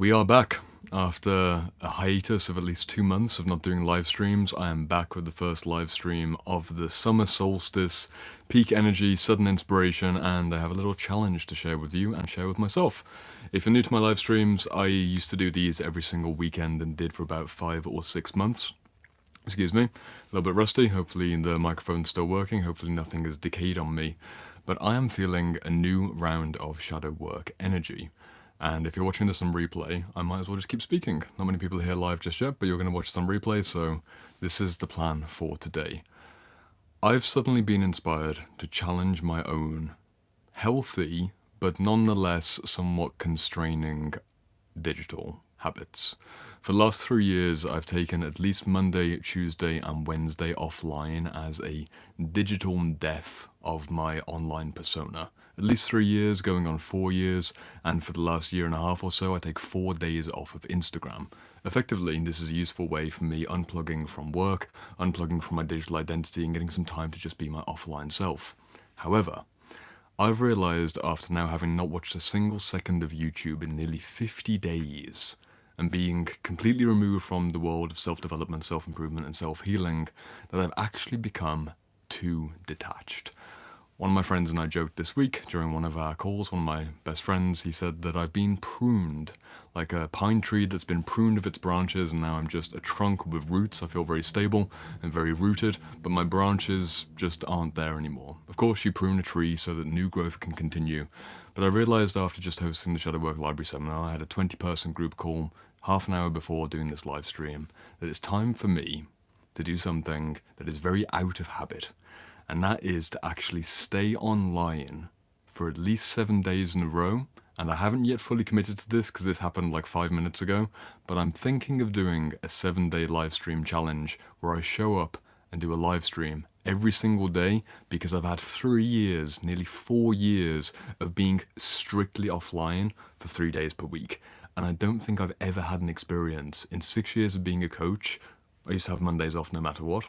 We are back. After a hiatus of at least 2 months of not doing live streams, I am back with the first live stream of the summer solstice, peak energy, sudden inspiration, and I have a little challenge to share with you and share with myself. If you're new to my live streams, I used to do these every single weekend and did for about 5 or 6 months. Excuse me, a little bit rusty. Hopefully the microphone's still working. Hopefully nothing has decayed on me. But I am feeling a new round of shadow work energy. And if you're watching this on replay, I might as well just keep speaking. Not many people are here live just yet, but you're going to watch this on replay, so this is the plan for today. I've suddenly been inspired to challenge my own healthy, but nonetheless somewhat constraining digital habits. For the last 3 years, I've taken at least Monday, Tuesday, and Wednesday offline as a digital death of my online persona. At least 3 years, going on 4 years, and for the last year and a half or so, I take 4 days off of Instagram. Effectively, this is a useful way for me unplugging from work, unplugging from my digital identity, and getting some time to just be my offline self. However, I've realized after now having not watched a single second of YouTube in nearly 50 days, and being completely removed from the world of self-development, self-improvement, and self-healing, that I've actually become too detached. One of my friends and I joked this week during one of our calls, one of my best friends, he said that I've been pruned, like a pine tree that's been pruned of its branches, and now I'm just a trunk with roots. I feel very stable and very rooted, but my branches just aren't there anymore. Of course, you prune a tree so that new growth can continue, but I realized after just hosting the Shadow Work Library seminar, I had a 20-person group call half an hour before doing this live stream, that it's time for me to do something that is very out of habit. And that is to actually stay online for at least 7 days in a row. And I haven't yet fully committed to this because this happened like 5 minutes ago, but I'm thinking of doing a 7-day live stream challenge where I show up and do a live stream every single day, because I've had 3 years, nearly 4 years of being strictly offline for 3 days per week. And I don't think I've ever had an experience in 6 years of being a coach. I used to have Mondays off no matter what.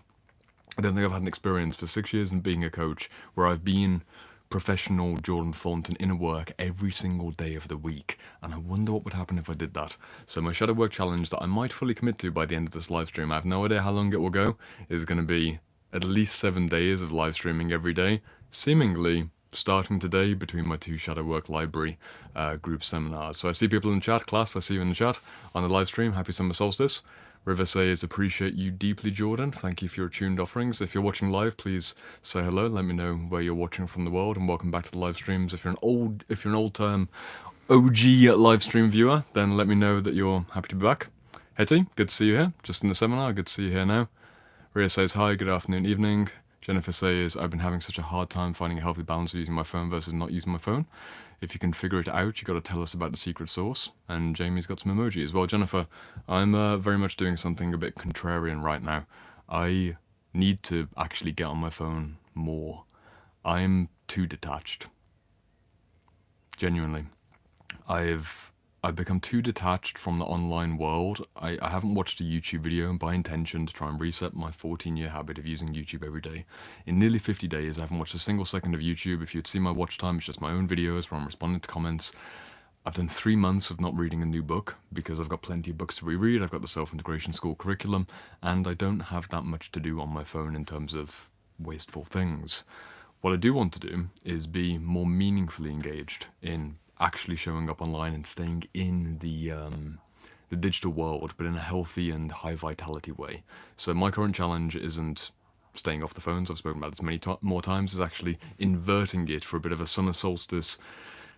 I don't think I've had an experience for 6 years in being a coach where I've been professional Jordan Thornton inner work every single day of the week, and I wonder what would happen if I did that. So my shadow work challenge that I might fully commit to by the end of this live stream, I have no idea how long it will go, is going to be at least 7 days of live streaming every day, seemingly starting today between my 2 Shadow Work Library group seminars. So I see people in the chat. Class, I see you in the chat on the live stream. Happy summer solstice. River says, appreciate you deeply, Jordan. Thank you for your tuned offerings. If you're watching live, please say hello. Let me know where you're watching from the world, and welcome back to the live streams. If you're an old-term OG live stream viewer, then let me know that you're happy to be back. Hetty, good to see you here. Just in the seminar, good to see you here now. Ria says, hi, good afternoon, evening. Jennifer says, I've been having such a hard time finding a healthy balance of using my phone versus not using my phone. If you can figure it out, you got to tell us about the secret sauce. And Jamie's got some emojis. Well, Jennifer, I'm very much doing something a bit contrarian right now. I need to actually get on my phone more. I'm too detached. Genuinely. I've become too detached from the online world. I haven't watched a YouTube video by intention to try and reset my 14-year habit of using YouTube every day. In nearly 50 days, I haven't watched a single second of YouTube. If you'd see my watch time, it's just my own videos where I'm responding to comments. I've done 3 months of not reading a new book because I've got plenty of books to reread. I've got the Self-Integration School curriculum, and I don't have that much to do on my phone in terms of wasteful things. What I do want to do is be more meaningfully engaged in actually showing up online and staying in the digital world, but in a healthy and high vitality way. So my current challenge isn't staying off the phones. I've spoken about this many more times. Is actually inverting it for a bit of a summer solstice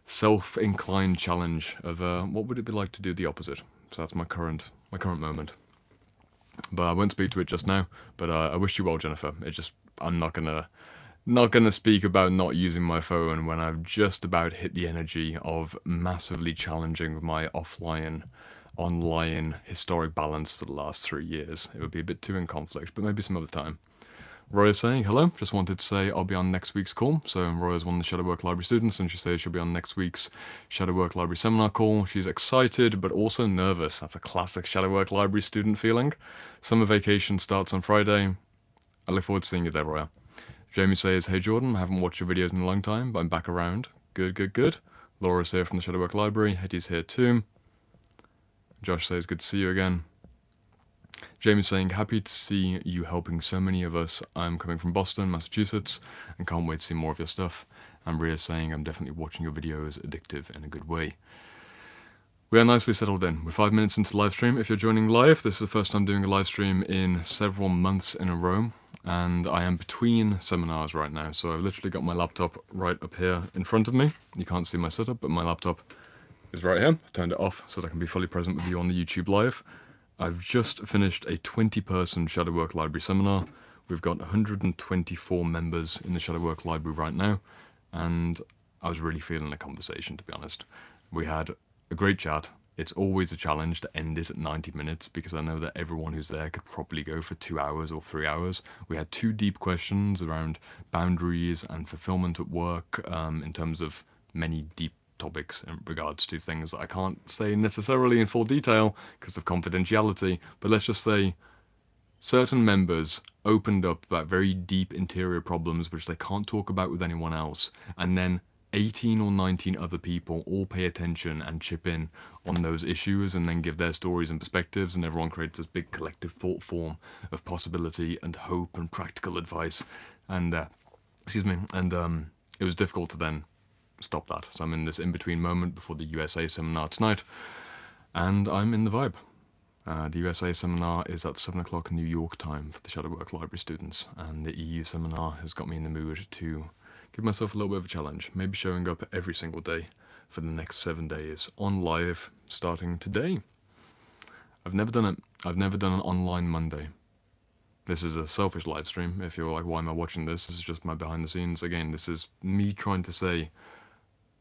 self-inclined challenge of what would it be like to do the opposite. So that's my current moment. But I won't speak to it just now. But I wish you well, Jennifer. I'm not gonna speak about not using my phone when I've just about hit the energy of massively challenging my online historic balance for the last 3 years. It would be a bit too in conflict, but maybe some other time. Roy is saying, hello, just wanted to say I'll be on next week's call. So Roy is one of the Shadow Work Library students, and she says she'll be on next week's Shadow Work Library seminar call. She's excited, but also nervous. That's a classic Shadow Work Library student feeling. Summer vacation starts on Friday. I look forward to seeing you there, Roy. Jamie says, hey Jordan, I haven't watched your videos in a long time, but I'm back around. Good. Laura's here from the Shadow Work Library. Hetty's here too. Josh says, good to see you again. Jamie's saying, happy to see you helping so many of us. I'm coming from Boston, Massachusetts, and can't wait to see more of your stuff. And Ria's saying, I'm definitely watching your videos, addictive in a good way. We are nicely settled in. We're 5 minutes into the live stream. If you're joining live, this is the first time doing a live stream in several months in a row. And I am between seminars right now. So I've literally got my laptop right up here in front of me. You can't see my setup, but my laptop is right here. I've turned it off so that I can be fully present with you on the YouTube live. I've just finished a 20-person Shadowwork Library seminar. We've got 124 members in the Shadowwork Library right now. And I was really feeling the conversation, to be honest. We had a great chat. It's always a challenge to end it at 90 minutes because I know that everyone who's there could probably go for 2 hours or 3 hours. We had 2 deep questions around boundaries and fulfillment at work in terms of many deep topics in regards to things that I can't say necessarily in full detail because of confidentiality, but let's just say certain members opened up about very deep interior problems which they can't talk about with anyone else, and then 18 or 19 other people all pay attention and chip in on those issues and then give their stories and perspectives, and everyone creates this big collective thought form of possibility and hope and practical advice. And it was difficult to then stop that. So I'm in this in-between moment before the USA seminar tonight, and I'm in the vibe. The USA seminar is at 7 o'clock New York time for the Shadowwork Library students, and the EU seminar has got me in the mood to give myself a little bit of a challenge, maybe showing up every single day for the next 7 days on live starting today. I've never done it. I've never done an online Monday. This is a selfish live stream. If you're like, why am I watching this? This is just my behind the scenes. Again, this is me trying to say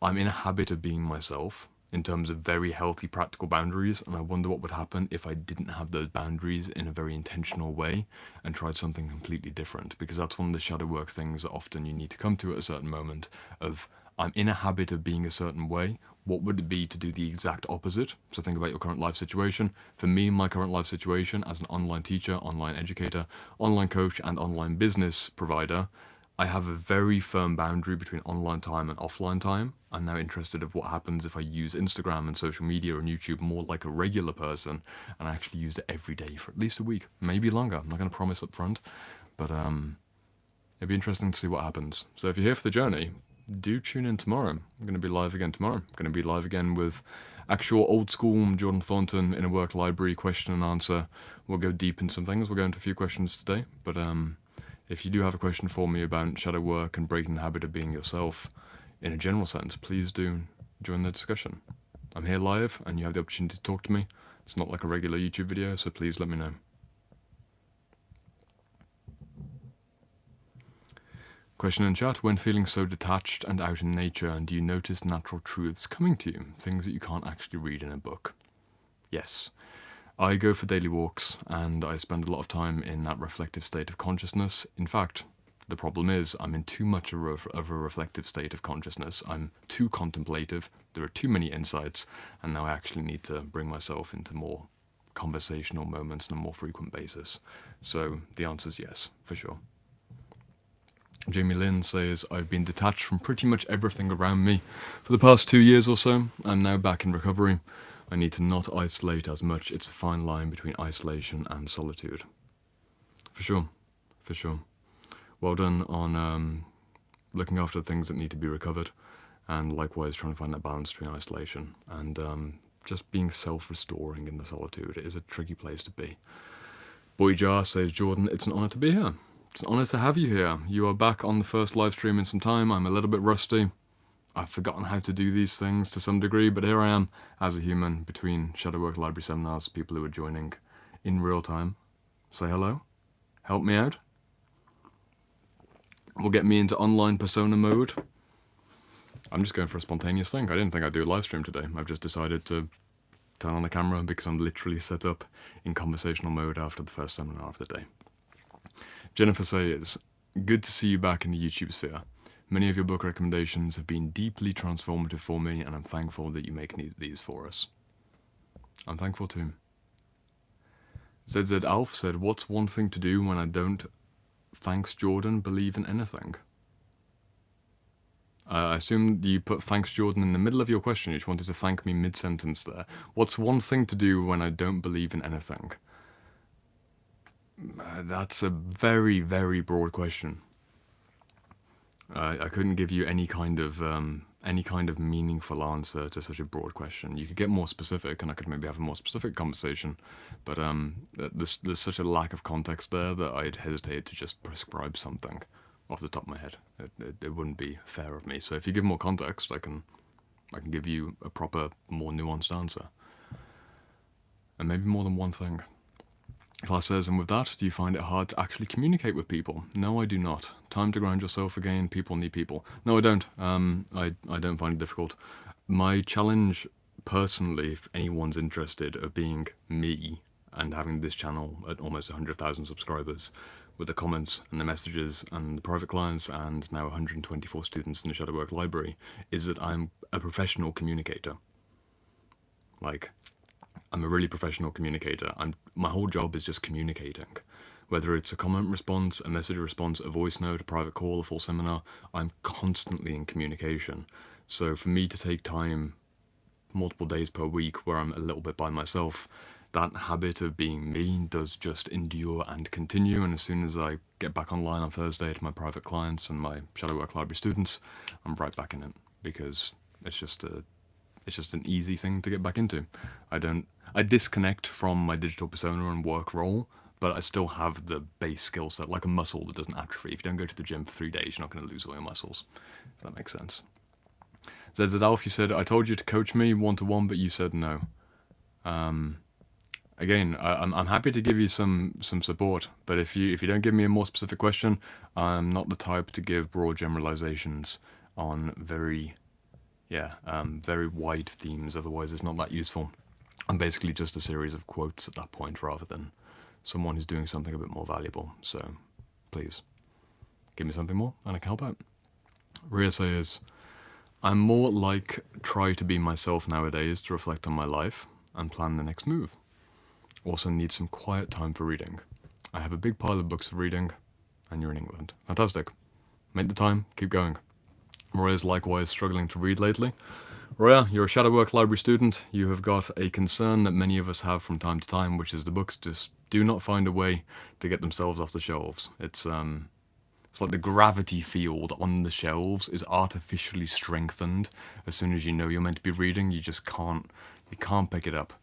I'm in a habit of being myself in terms of very healthy practical boundaries, and I wonder what would happen if I didn't have those boundaries in a very intentional way and tried something completely different, because that's one of the shadow work things that often you need to come to at a certain moment of, I'm in a habit of being a certain way. What would it be to do the exact opposite? So think about your current life situation. For me, my current life situation as an online teacher, online educator, online coach, and online business provider, I have a very firm boundary between online time and offline time. I'm now interested in what happens if I use Instagram and social media and YouTube more like a regular person and I actually use it every day for at least a week, maybe longer. I'm not going to promise up front, but it'd be interesting to see what happens. So if you're here for the journey, do tune in tomorrow. I'm going to be live again tomorrow. I'm going to be live again with actual old school Jordan Thornton in a work library question and answer. We'll go deep into some things. We'll go into a few questions today, but if you do have a question for me about shadow work and breaking the habit of being yourself in a general sense, please do join the discussion. I'm here live and you have the opportunity to talk to me. It's not like a regular YouTube video, so please let me know. Question in chat: when feeling so detached and out in nature, do you notice natural truths coming to you, things that you can't actually read in a book? Yes. I go for daily walks and I spend a lot of time in that reflective state of consciousness. In fact, the problem is I'm in too much of a reflective state of consciousness. I'm too contemplative, there are too many insights, and now I actually need to bring myself into more conversational moments on a more frequent basis. So the answer is yes, for sure. Jamie Lynn says, I've been detached from pretty much everything around me for the past 2 years or so. I'm now back in recovery. I need to not isolate as much. It's a fine line between isolation and solitude. For sure, for sure. Well done on looking after things that need to be recovered, and likewise trying to find that balance between isolation and just being self-restoring in the solitude. It is a tricky place to be. Boy Jar says, Jordan, it's an honour to be here. It's an honour to have you here. You are back on the first live stream in some time. I'm a little bit rusty. I've forgotten how to do these things to some degree, but here I am as a human between Shadowwork Library seminars, people who are joining in real time. Say hello. Help me out. Will get me into online persona mode. I'm just going for a spontaneous thing. I didn't think I'd do a live stream today. I've just decided to turn on the camera because I'm literally set up in conversational mode after the first seminar of the day. Jennifer says, good to see you back in the YouTube sphere. Many of your book recommendations have been deeply transformative for me, and I'm thankful that you make these for us. I'm thankful too. ZZ Alf said, what's one thing to do when I don't, thanks Jordan, believe in anything? I assume you put thanks, Jordan, in the middle of your question. You just wanted to thank me mid-sentence there. What's one thing to do when I don't believe in anything? That's a very, very broad question. I couldn't give you any kind of meaningful answer to such a broad question. You could get more specific, and I could maybe have a more specific conversation. But there's such a lack of context there that I'd hesitate to just prescribe something off the top of my head. It wouldn't be fair of me. So if you give more context, I can give you a proper, more nuanced answer, and maybe more than one thing. Class says, and with that, do you find it hard to actually communicate with people? No, I do not. Time to ground yourself again. People need people. No, I don't. I don't find it difficult. My challenge, personally, if anyone's interested, of being me and having this channel at almost 100,000 subscribers, with the comments and the messages and the private clients and now 124 students in the Shadowwork library, is that I'm a professional communicator. Like, I'm a really professional communicator. My whole job is just communicating. Whether it's a comment response, a message response, a voice note, a private call, a full seminar, I'm constantly in communication. So for me to take time, multiple days per week, where I'm a little bit by myself, that habit of being me does just endure and continue. And as soon as I get back online on Thursday to my private clients and my Shadowwork library students, I'm right back in it, because it's just an easy thing to get back into. I disconnect from my digital persona and work role, but I still have the base skill set, like a muscle that doesn't atrophy. If you don't go to the gym for 3 days, you're not going to lose all your muscles, if that makes sense. ZZAlf, you said, I told you to coach me one-to-one, but you said no. Again, I'm happy to give you some support, but if you don't give me a more specific question, I'm not the type to give broad generalizations on very wide themes. Otherwise, it's not that useful. I'm basically just a series of quotes at that point, rather than someone who's doing something a bit more valuable. So please give me something more and I can help out. Rhea says, I'm more like try to be myself nowadays to reflect on my life and plan the next move. Also need some quiet time for reading. I have a big pile of books for reading, and you're in England. Fantastic. Make the time, keep going. Roya's likewise struggling to read lately. Roya, you're a Shadowwork library student. You have got a concern that many of us have from time to time, which is the books just do not find a way to get themselves off the shelves. It's like the gravity field on the shelves is artificially strengthened. As soon as you know you're meant to be reading, you can't pick it up.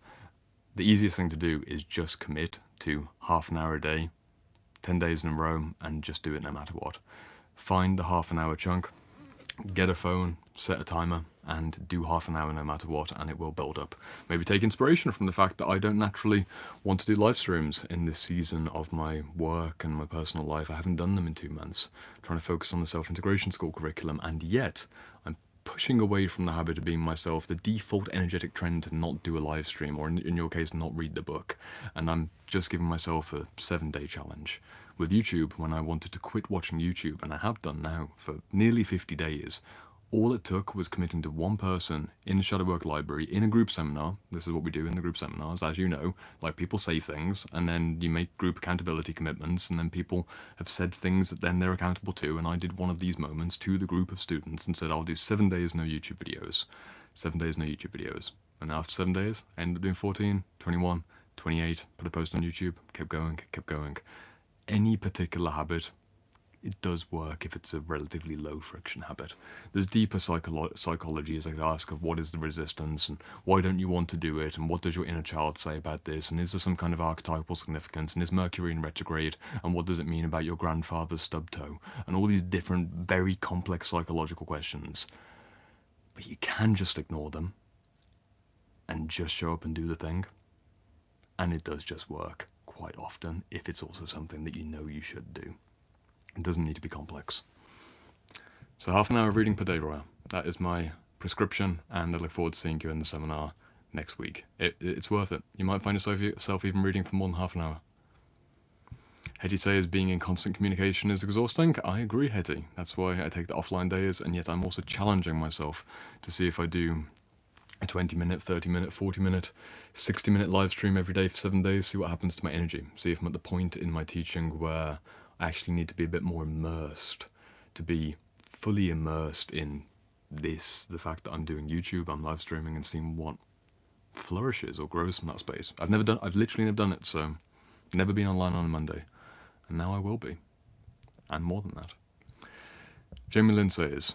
The easiest thing to do is just commit to half an hour a day, 10 days in a row, and just do it no matter what. Find the half an hour chunk, get a phone, set a timer, and do half an hour no matter what, and it will build up. Maybe take inspiration from the fact that I don't naturally want to do live streams in this season of my work and my personal life. I haven't done them in 2 months. I'm trying to focus on the self-integration school curriculum, and yet I'm pushing away from the habit of being myself, the default energetic trend to not do a live stream, or in your case, not read the book. And I'm just giving myself a 7-day challenge with YouTube when I wanted to quit watching YouTube, and I have done now for nearly 50 days. All it took was committing to one person in the Shadowwork library in a group seminar. This is what we do in the group seminars, as you know. Like, people say things, and then you make group accountability commitments, and then people have said things that then they're accountable to. And I did one of these moments to the group of students and said, I'll do 7 days, no YouTube videos. 7 days, no YouTube videos. And after 7 days, I ended up doing 14, 21, 28, put a post on YouTube, kept going, kept going. Any particular habit, it does work if it's a relatively low friction habit. There's deeper psychology, as I ask, of what is the resistance and why don't you want to do it, and what does your inner child say about this, and is there some kind of archetypal significance, and is Mercury in retrograde, and what does it mean about your grandfather's stub toe, and all these different very complex psychological questions. But you can just ignore them and just show up and do the thing, and it does just work quite often if it's also something that you know you should do. It doesn't need to be complex. So half an hour of reading per day, Roya. That is my prescription, and I look forward to seeing you in the seminar next week. It's worth it. You might find yourself even reading for more than half an hour. Hetty says being in constant communication is exhausting. I agree, Hetty. That's why I take the offline days, and yet I'm also challenging myself to see if I do a 20-minute, 30-minute, 40-minute, 60-minute live stream every day for 7 days, see what happens to my energy. See if I'm at the point in my teaching where I actually need to be a bit more immersed, to be fully immersed in the fact that I'm doing YouTube, I'm live streaming and seeing what flourishes or grows from that space. I've literally never done it, so never been online on a Monday, and now I will be, and more than that. Jamie Lynn says,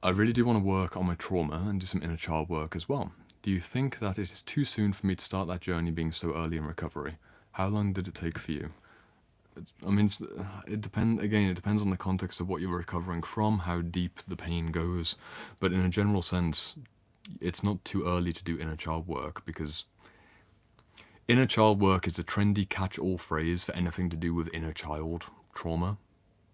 I really do want to work on my trauma and do some inner child work as well. Do you think that it is too soon for me to start that journey being so early in recovery? How long did it take for you? I mean, it depends on the context of what you're recovering from, how deep the pain goes. But in a general sense, it's not too early to do inner child work, because inner child work is a trendy catch-all phrase for anything to do with inner child trauma,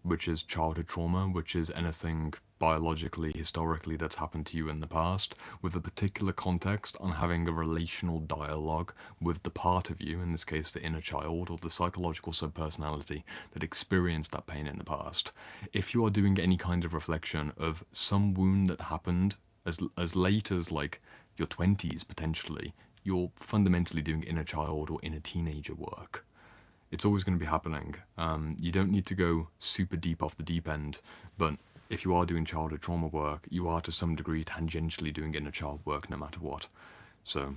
which is childhood trauma, which is anything biologically, historically, that's happened to you in the past, with a particular context on having a relational dialogue with the part of you, in this case the inner child or the psychological subpersonality that experienced that pain in the past. If you are doing any kind of reflection of some wound that happened as late as like your 20s potentially, you're fundamentally doing inner child or inner teenager work. It's always going to be happening. You don't need to go super deep off the deep end, but if you are doing childhood trauma work, you are to some degree tangentially doing inner child work no matter what. So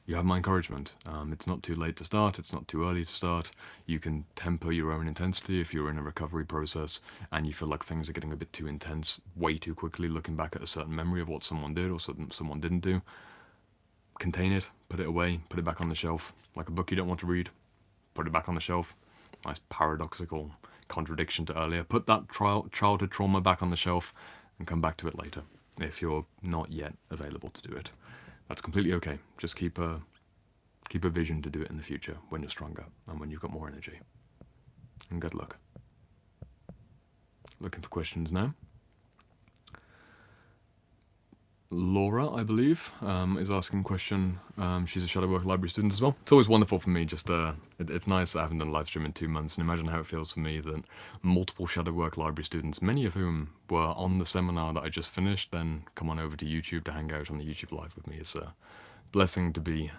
you have my encouragement. It's not too late to start, it's not too early to start. You can temper your own intensity if you're in a recovery process and you feel like things are getting a bit too intense way too quickly, looking back at a certain memory of what someone did or something someone didn't do. Contain it, put it away, put it back on the shelf, like a book you don't want to read. Put it back on the shelf. Nice paradoxical contradiction to earlier. Put that childhood trauma back on the shelf and come back to it later if you're not yet available to do it. That's completely okay. Just keep a vision to do it in the future when you're stronger and when you've got more energy. And good luck. Looking for questions now. Laura, I believe, is asking a question. She's a shadow work library student as well. It's always wonderful for me, it's nice that I haven't done a live stream in 2 months, and imagine how it feels for me that multiple shadow work library students, many of whom were on the seminar that I just finished, then come on over to YouTube to hang out on the YouTube live with me. It's a blessing to be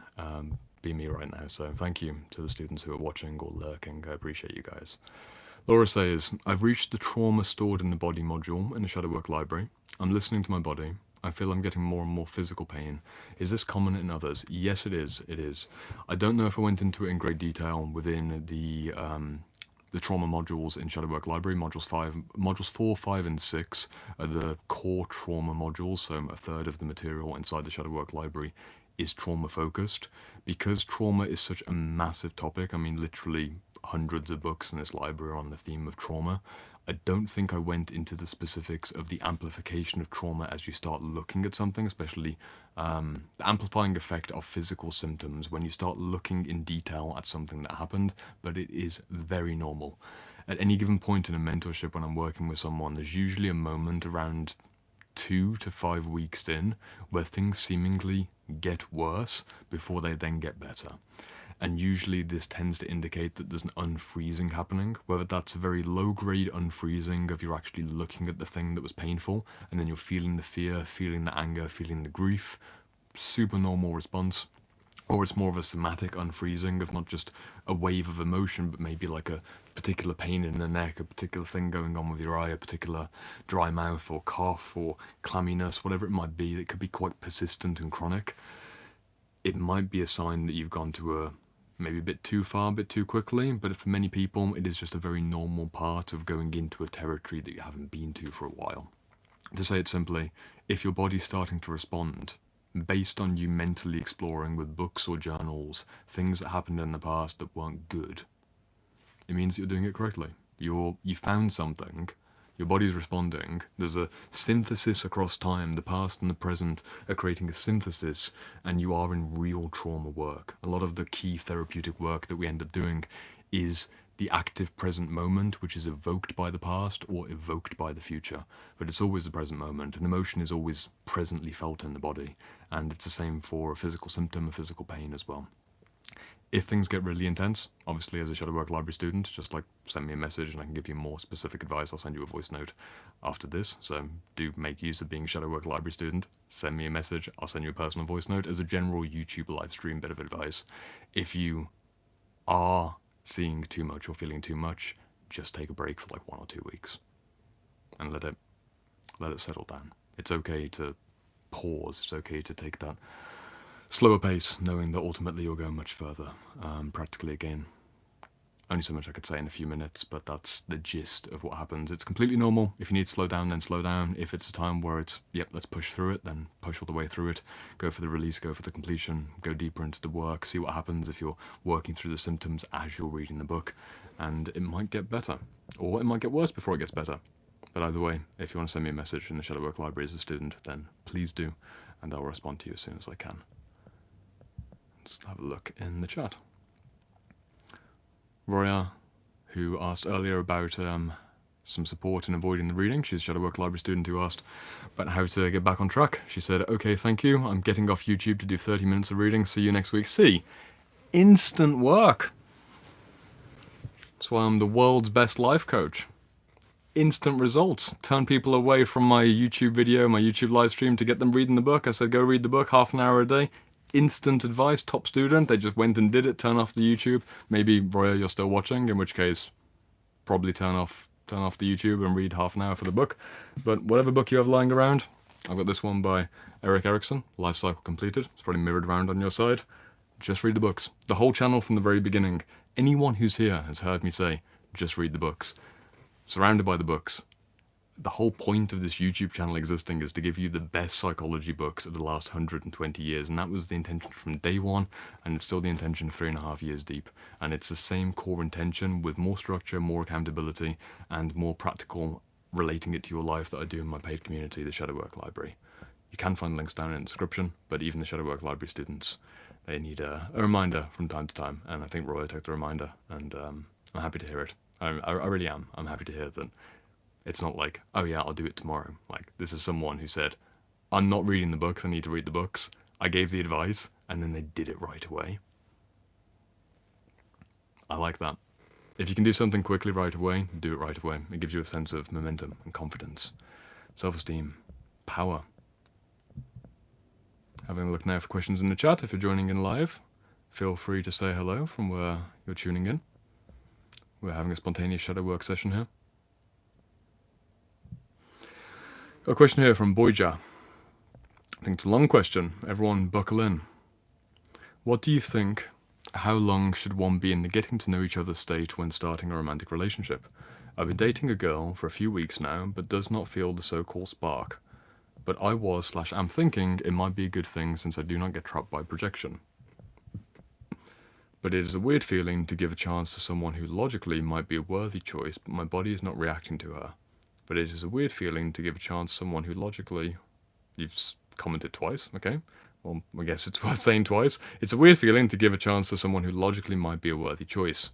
me right now, so thank you to the students who are watching or lurking. I appreciate you guys. Laura says, I've reached the trauma stored in the body module in the shadow work library. I'm listening to my body. I feel I'm getting more and more physical pain. Is this common in others? Yes, it is. It is. I don't know if I went into it in great detail within the trauma modules in Shadow Work Library. Modules 4, 5, and 6 are the core trauma modules, so a third of the material inside the Shadow Work Library is trauma focused. Because trauma is such a massive topic, I mean literally hundreds of books in this library are on the theme of trauma. I don't think I went into the specifics of the amplification of trauma as you start looking at something, especially the amplifying effect of physical symptoms when you start looking in detail at something that happened, but it is very normal. At any given point in a mentorship when I'm working with someone, there's usually a moment around 2 to 5 weeks in where things seemingly get worse before they then get better. And usually this tends to indicate that there's an unfreezing happening, whether that's a very low-grade unfreezing of you're actually looking at the thing that was painful, and then you're feeling the fear, feeling the anger, feeling the grief, super normal response, or it's more of a somatic unfreezing of not just a wave of emotion, but maybe like a particular pain in the neck, a particular thing going on with your eye, a particular dry mouth or cough or clamminess, whatever it might be. It could be quite persistent and chronic. It might be a sign that you've gone to maybe a bit too far, a bit too quickly, but for many people, it is just a very normal part of going into a territory that you haven't been to for a while. To say it simply, if your body's starting to respond, based on you mentally exploring with books or journals, things that happened in the past that weren't good, it means that you're doing it correctly. You found something, your body's responding, there's a synthesis across time, the past and the present are creating a synthesis, and you are in real trauma work. A lot of the key therapeutic work that we end up doing is the active present moment, which is evoked by the past or evoked by the future. But it's always the present moment. An emotion is always presently felt in the body, and it's the same for a physical symptom, a physical pain as well. If things get really intense, obviously as a Shadow Work Library student, just like send me a message and I can give you more specific advice. I'll send you a voice note after this, so do make use of being a Shadow Work Library student. Send me a message, I'll send you a personal voice note as a general YouTube live stream bit of advice. If you are seeing too much or feeling too much, just take a break for like 1 or 2 weeks. and let it settle down. It's okay to pause. It's okay to take that slower pace, knowing that ultimately you'll go much further. Practically, again, only so much I could say in a few minutes, but that's the gist of what happens. It's completely normal. If you need to slow down, then slow down. If it's a time where it's, yep, let's push through it, then push all the way through it. Go for the release, go for the completion, go deeper into the work, see what happens if you're working through the symptoms as you're reading the book. And it might get better, or it might get worse before it gets better. But either way, if you want to send me a message in the Shadow Work Library as a student, then please do, and I'll respond to you as soon as I can. Let's have a look in the chat. Roya, who asked earlier about some support in avoiding the reading. She's a Shadow Work Library student who asked about how to get back on track. She said, okay, thank you. I'm getting off YouTube to do 30 minutes of reading. See you next week. See, instant work. That's why I'm the world's best life coach. Instant results. Turn people away from my YouTube video, my YouTube live stream to get them reading the book. I said, go read the book, half an hour a day. Instant advice, top student. They just went and did it. Turn off the YouTube. Maybe, Roya, you're still watching, in which case, probably turn off the YouTube and read half an hour for the book. But whatever book you have lying around, I've got this one by Eric Erickson, Life Cycle Completed. It's probably mirrored around on your side. Just read the books. The whole channel from the very beginning. Anyone who's here has heard me say, just read the books. Surrounded by the books. The whole point of this YouTube channel existing is to give you the best psychology books of the last 120 years, and that was the intention from day one, and it's still the intention 3.5 years deep. And it's the same core intention with more structure, more accountability, and more practical relating it to your life that I do in my paid community, the Shadow Work Library. You can find links down in the description, but even the Shadow Work Library students, they need a reminder from time to time, and I think Roya took the reminder, and I'm happy to hear it. I really am. I'm happy to hear that. It's not like, oh yeah, I'll do it tomorrow. Like, this is someone who said, I'm not reading the books, I need to read the books. I gave the advice, and then they did it right away. I like that. If you can do something quickly right away, do it right away. It gives you a sense of momentum and confidence, self-esteem, power. Having a look now for questions in the chat. If you're joining in live, feel free to say hello from where you're tuning in. We're having a spontaneous shadow work session here. Got a question here from Boyja. I think it's a long question. Everyone buckle in. What do you think, how long should one be in the getting to know each other state when starting a romantic relationship? I've been dating a girl for a few weeks now, but does not feel the so-called spark. But I am thinking it might be a good thing since I do not get trapped by projection. But it is a weird feeling to give a chance to someone who logically might be a worthy choice, but my body is not reacting to her. But it is a weird feeling to give a chance to someone who logically... You've commented twice, okay? Well, I guess it's worth saying twice. It's a weird feeling to give a chance to someone who logically might be a worthy choice.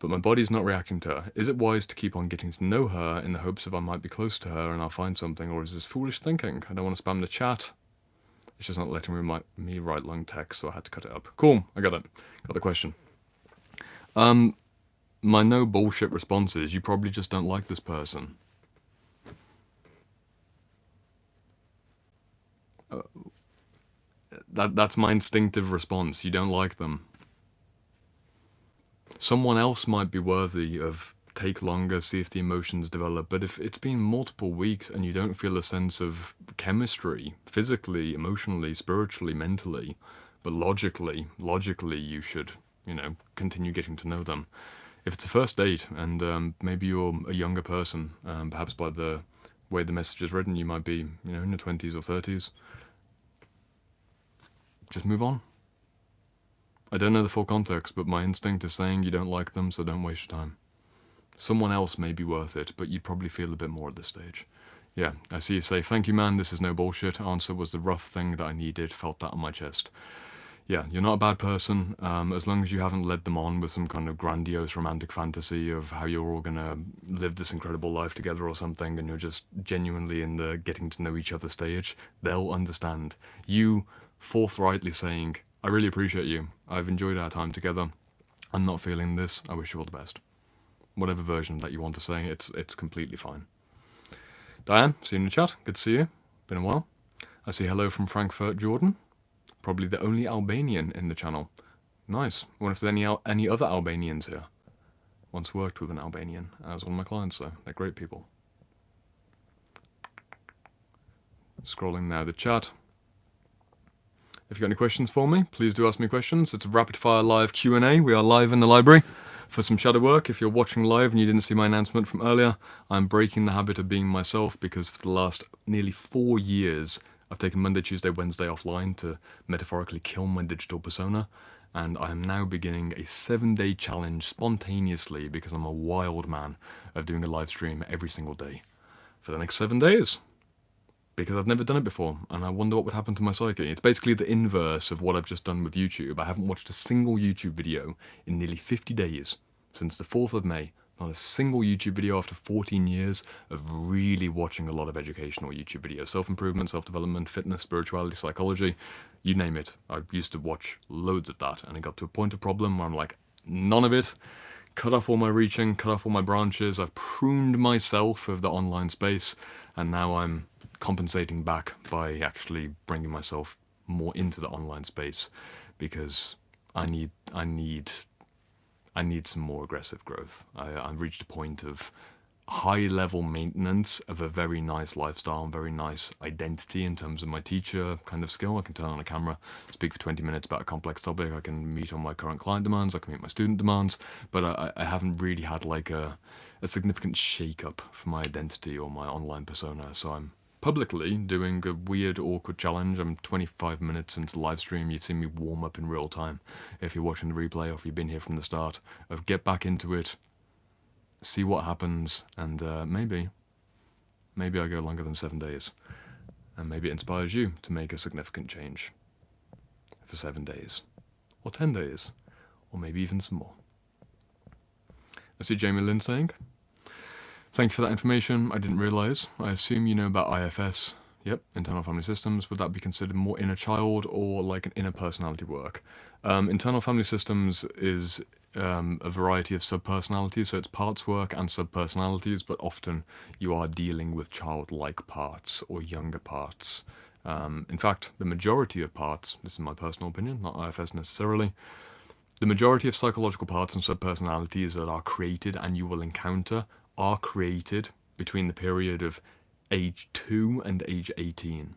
But my body's not reacting to her. Is it wise to keep on getting to know her in the hopes of I might be close to her and I'll find something, or is this foolish thinking? I don't want to spam the chat. It's just not letting me write long text, so I had to cut it up. Cool, I got it. Got the question. My no bullshit response is, you probably just don't like this person. That's my instinctive response. You don't like them. Someone else might be worthy of take longer, see if the emotions develop, but if it's been multiple weeks and you don't feel a sense of chemistry, physically, emotionally, spiritually, mentally, but logically you should, continue getting to know them. If it's a first date and maybe you're a younger person, perhaps by the way the message is written, you might be, in your 20s or 30s, just move on. I don't know the full context, but my instinct is saying you don't like them, so don't waste your time. Someone else may be worth it, but you'd probably feel a bit more at this stage. Yeah, I see you say, thank you man, this is no bullshit. Answer was the rough thing that I needed, felt that on my chest. Yeah, you're not a bad person, as long as you haven't led them on with some kind of grandiose romantic fantasy of how you're all gonna live this incredible life together or something, and you're just genuinely in the getting to know each other stage, they'll understand. You forthrightly saying, I really appreciate you, I've enjoyed our time together, I'm not feeling this, I wish you all the best. Whatever version that you want to say, it's completely fine. Diane, see you in the chat, good to see you, been a while. I see hello from Frankfurt, Jordan. Probably the only Albanian in the channel. Nice. I wonder if there's any other Albanians here. Once worked with an Albanian as one of my clients though. They're great people. Scrolling now the chat. If you've got any questions for me, please do ask me questions. It's a rapid fire live Q&A. We are live in the library for some shadow work. If you're watching live and you didn't see my announcement from earlier, I'm breaking the habit of being myself because for the last nearly 4 years, I've taken Monday, Tuesday, Wednesday offline to metaphorically kill my digital persona. And I am now beginning a 7-day challenge spontaneously because I'm a wild man of doing a live stream every single day for the next 7 days. Because I've never done it before, and I wonder what would happen to my psyche. It's basically the inverse of what I've just done with YouTube. I haven't watched a single YouTube video in nearly 50 days, since the 4th of May. Not a single YouTube video after 14 years of really watching a lot of educational YouTube videos. Self-improvement, self-development, fitness, spirituality, psychology, you name it. I used to watch loads of that, and it got to a point of problem where I'm like, none of it. Cut off all my reaching, cut off all my branches. I've pruned myself of the online space, and now I'm compensating back by actually bringing myself more into the online space because I need some more aggressive growth. I've reached a point of high level maintenance of a very nice lifestyle and very nice identity in terms of my teacher kind of skill. I can turn on a camera, speak for 20 minutes about a complex topic. I can meet on my current client demands. I can meet my student demands, but I haven't really had like a significant shake up for my identity or my online persona. So I'm publicly doing a weird, awkward challenge. I'm 25 minutes into the live stream. You've seen me warm up in real time. If you're watching the replay or if you've been here from the start, of get back into it, see what happens, and maybe I go longer than 7 days, and maybe it inspires you to make a significant change for 7 days, or 10 days, or maybe even some more. I see Jamie Lynn saying, thank you for that information. I didn't realise. I assume you know about IFS. Yep, internal family systems. Would that be considered more inner child or like an inner personality work? Internal family systems is a variety of subpersonalities, so it's parts work and subpersonalities, but often you are dealing with childlike parts or younger parts. In fact, the majority of parts, this is my personal opinion, not IFS necessarily, the majority of psychological parts and subpersonalities that are created and you will encounter are created between the period of age 2 and age 18.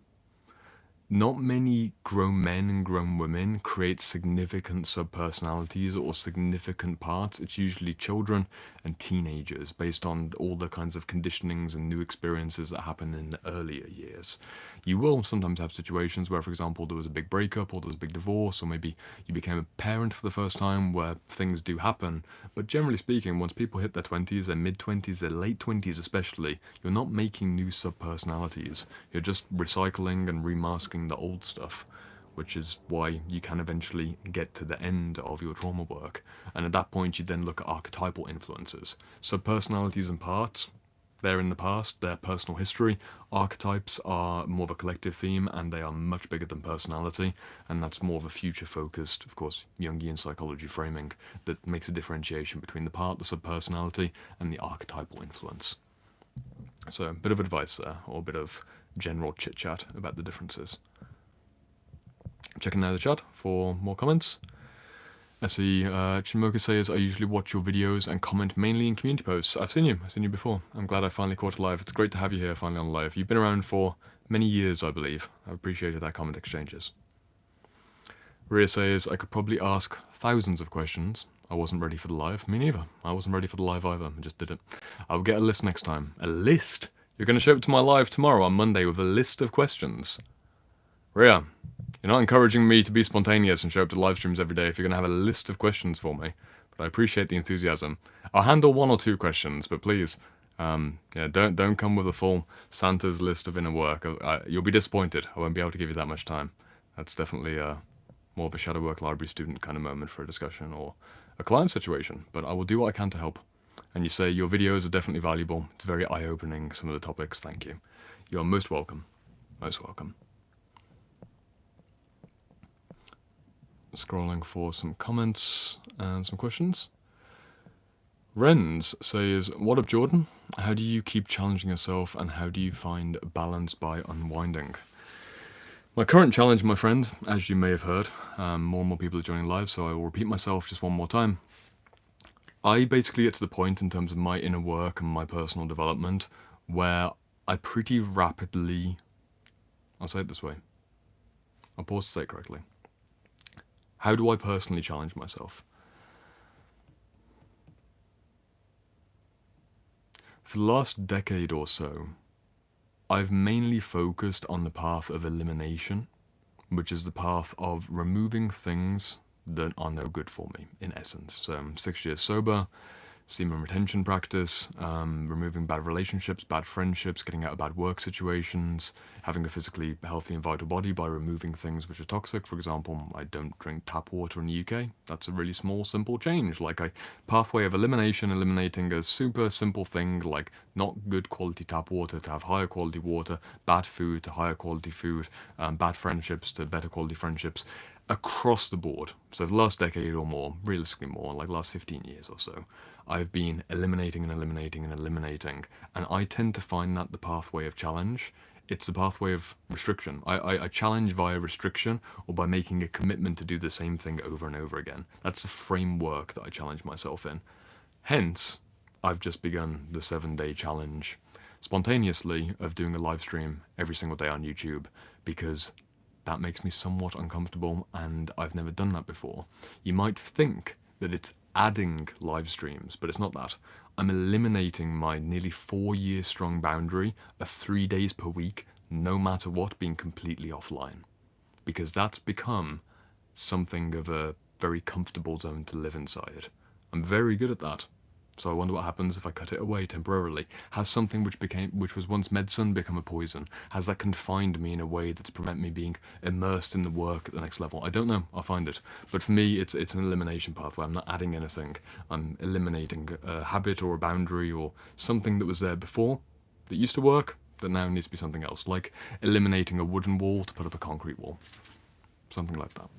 Not many grown men and grown women create significant subpersonalities or significant parts. It's usually children and teenagers based on all the kinds of conditionings and new experiences that happen in the earlier years. You will sometimes have situations where, for example, there was a big breakup or there was a big divorce, or maybe you became a parent for the first time where things do happen. But generally speaking, once people hit their 20s, their mid-20s, their late 20s especially, you're not making new subpersonalities. You're just recycling and remasking the old stuff, which is why you can eventually get to the end of your trauma work. And at that point, you then look at archetypal influences. Subpersonalities and parts, they're in the past, they're personal history. Archetypes are more of a collective theme, and they are much bigger than personality, and that's more of a future-focused, of course, Jungian psychology framing that makes a differentiation between the part, the subpersonality, and the archetypal influence. So a bit of advice there, or a bit of general chit-chat about the differences. Checking now the chat for more comments. I see Chinmoka says, I usually watch your videos and comment mainly in community posts. I've seen you before. I'm glad I finally caught it live. It's great to have you here finally on live. You've been around for many years, I believe. I've appreciated that comment exchanges. Ria says, I could probably ask thousands of questions. I wasn't ready for the live. Me neither. I wasn't ready for the live either. I just did it. I'll get a list next time. A list? You're going to show up to my live tomorrow on Monday with a list of questions. Ria, you're not encouraging me to be spontaneous and show up to live streams every day if you're going to have a list of questions for me. But I appreciate the enthusiasm. I'll handle 1 or 2 questions, but please, don't come with a full Santa's list of inner work. You'll be disappointed. I won't be able to give you that much time. That's definitely more of a shadow work library student kind of moment for a discussion or a client situation. But I will do what I can to help. And you say your videos are definitely valuable. It's very eye-opening, some of the topics. Thank you. You are most welcome. Most welcome. Scrolling for some comments and some questions. Renz says, what up, Jordan? How do you keep challenging yourself and how do you find balance by unwinding? My current challenge, my friend, as you may have heard, more and more people are joining live, so I will repeat myself just one more time. I basically get to the point in terms of my inner work and my personal development where I pretty rapidly I'll say it this way. I'll pause to say it correctly. How do I personally challenge myself? For the last decade or so, I've mainly focused on the path of elimination, which is the path of removing things that are no good for me, in essence. So I'm 6 years sober, semen retention practice, removing bad relationships, bad friendships, getting out of bad work situations, having a physically healthy and vital body by removing things which are toxic. For example, I don't drink tap water in the UK. That's a really small, simple change. Like a pathway of elimination, eliminating a super simple thing like not good quality tap water to have higher quality water, bad food to higher quality food, bad friendships to better quality friendships, across the board. So the last decade or more, realistically more, like last 15 years or so, I've been eliminating and eliminating and eliminating, and I tend to find that the pathway of challenge. It's the pathway of restriction. I challenge via restriction or by making a commitment to do the same thing over and over again. That's the framework that I challenge myself in. Hence, I've just begun the 7-day challenge spontaneously of doing a live stream every single day on YouTube, because that makes me somewhat uncomfortable and I've never done that before. You might think that it's adding live streams, but it's not that. I'm eliminating my nearly 4-year strong boundary of 3 days per week, no matter what, being completely offline. Because that's become something of a very comfortable zone to live inside. I'm very good at that. So I wonder what happens if I cut it away temporarily. Has something which was once medicine become a poison? Has that confined me in a way that's prevent me being immersed in the work at the next level? I don't know. I'll find it. But for me, it's an elimination pathway. I'm not adding anything. I'm eliminating a habit or a boundary or something that was there before that used to work that now needs to be something else. Like eliminating a wooden wall to put up a concrete wall. Something like that.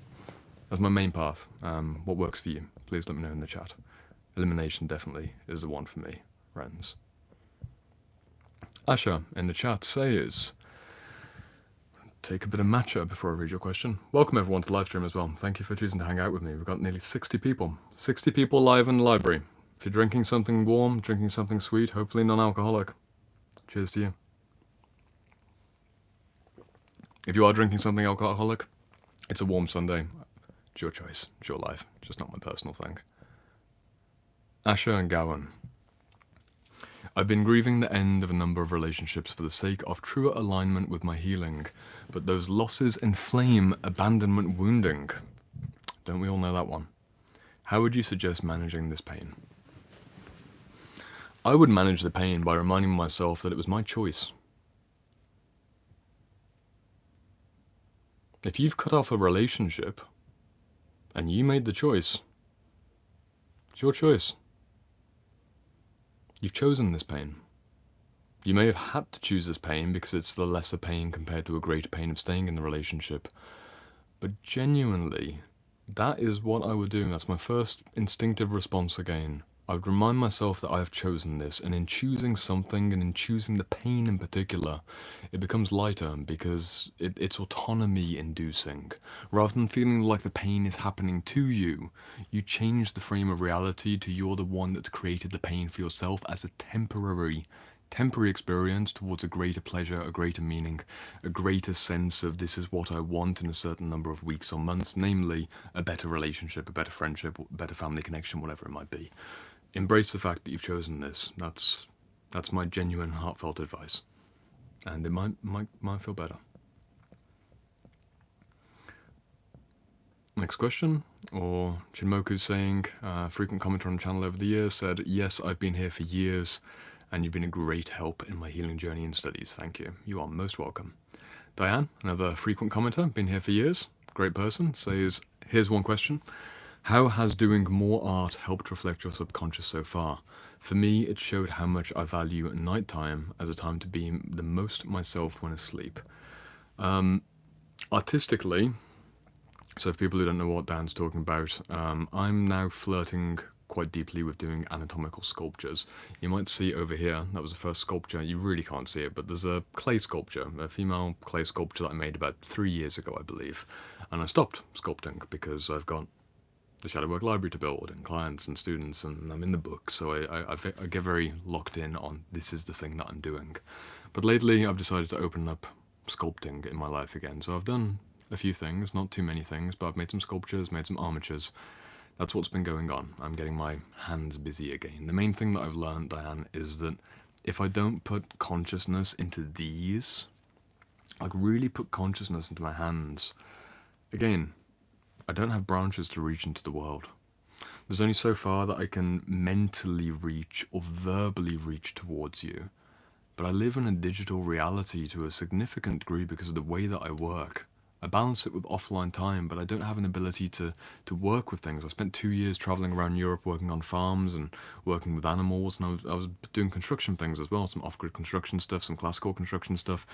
That's my main path. What works for you? Please let me know in the chat. Elimination definitely is the one for me, friends. Asha in the chat says, take a bit of matcha before I read your question. Welcome everyone to Livestream as well. Thank you for choosing to hang out with me. We've got nearly 60 people. 60 people live in the library. If you're drinking something warm, drinking something sweet, hopefully non-alcoholic, cheers to you. If you are drinking something alcoholic, it's a warm Sunday. It's your choice. It's your life. Just not my personal thing. Asha and Gowan. I've been grieving the end of a number of relationships for the sake of truer alignment with my healing, but those losses inflame abandonment wounding. Don't we all know that one? How would you suggest managing this pain? I would manage the pain by reminding myself that it was my choice. If you've cut off a relationship and you made the choice, it's your choice. You've chosen this pain. You may have had to choose this pain because it's the lesser pain compared to a greater pain of staying in the relationship. But genuinely, that is what I would do. That's my first instinctive response again. I would remind myself that I have chosen this, and in choosing something, and in choosing the pain in particular, it becomes lighter because it's autonomy-inducing. Rather than feeling like the pain is happening to you, you change the frame of reality to you're the one that's created the pain for yourself as a temporary experience towards a greater pleasure, a greater meaning, a greater sense of this is what I want in a certain number of weeks or months, namely a better relationship, a better friendship, a better family connection, whatever it might be. Embrace the fact that you've chosen this. That's my genuine, heartfelt advice. And it might feel better. Next question, or Shinmoku's saying, frequent commenter on the channel over the years, said, yes, I've been here for years, and you've been a great help in my healing journey and studies. Thank you. You are most welcome. Diane, another frequent commenter, been here for years, great person, says, here's one question. How has doing more art helped reflect your subconscious so far? For me, it showed how much I value nighttime as a time to be the most myself when asleep. Artistically, so for people who don't know what Dan's talking about, I'm now flirting quite deeply with doing anatomical sculptures. You might see over here, that was the first sculpture, you really can't see it, but there's a clay sculpture, a female clay sculpture that I made about 3 years ago, I believe. And I stopped sculpting because I've got the shadow work library to build and clients and students, and I'm in the book, so I get very locked in on this is the thing that I'm doing. But lately I've decided to open up sculpting in my life again. So I've done a few things, not too many things, but I've made some sculptures, made some armatures. That's what's been going on. I'm getting my hands busy again. The main thing that I've learned, Diane, is that if I don't put consciousness into these, like really put consciousness into my hands, again, I don't have branches to reach into the world. There's only so far that I can mentally reach or verbally reach towards you. But I live in a digital reality to a significant degree because of the way that I work. I balance it with offline time, but I don't have an ability to work with things. I spent 2 years traveling around Europe working on farms and working with animals, and I was doing construction things as well, some off-grid construction stuff, some classical construction stuff,